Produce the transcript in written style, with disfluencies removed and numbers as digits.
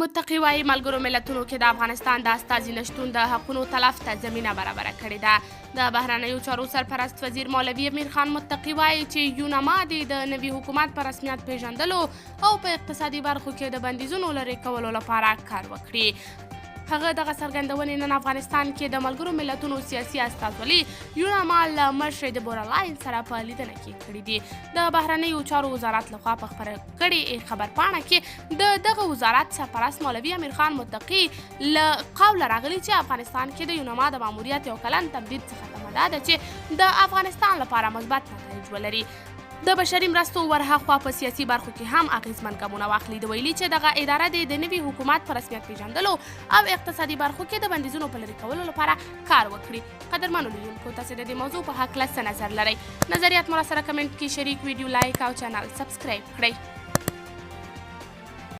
متقي وايي ملګرو ملتونو کې د افغانستان د استازي نشتون د حقونو تلف ته زمینه برابره کړې ده. د بهرنیو چارو سرپرست وزیر مولوي امیر خان متقي وايي چې یوناما د نوي حکومت په رسمیت پیژندلو او په اقتصادي برخو کې د بندیزونو لرې کولو لپاره کار وکړي. هغه دغه څرګندونې نن افغانستان کې د ملګرو ملتونو سیاسي استازولي یوناما له مشر دبورا لاین سره په لیدنه کې کړي دي. د بهرنیو چارو وزارت لخوا په خپره کړې خبرپاڼه کې د دغه وزارت سرپرست مولوي امیر خان متقي له قوله راغلي چې افغانستان کې د یوناما د ماموریت یو کلن تمدید څخه تمه ده چې د افغانستان لپاره مثبت نتایج ولري. د بشري مرستو ورهاخوا په سیاسي برخو کې هم اغیزمن ګامونه واخلي. د ویلي چې دغه اداره د نوي حکومت په رسمیت پیژندلو او اقتصادي برخو کې د بندیزونو په لرې کولو لپاره کار وکړي. قدرمنو لیدونکو، تاسو د دې موضوع په هکله څه نظر لرئ؟ نظریات مو راسره کمنټ کې شریک، ویډیو لایک او چینل سبسکرایب کړئ.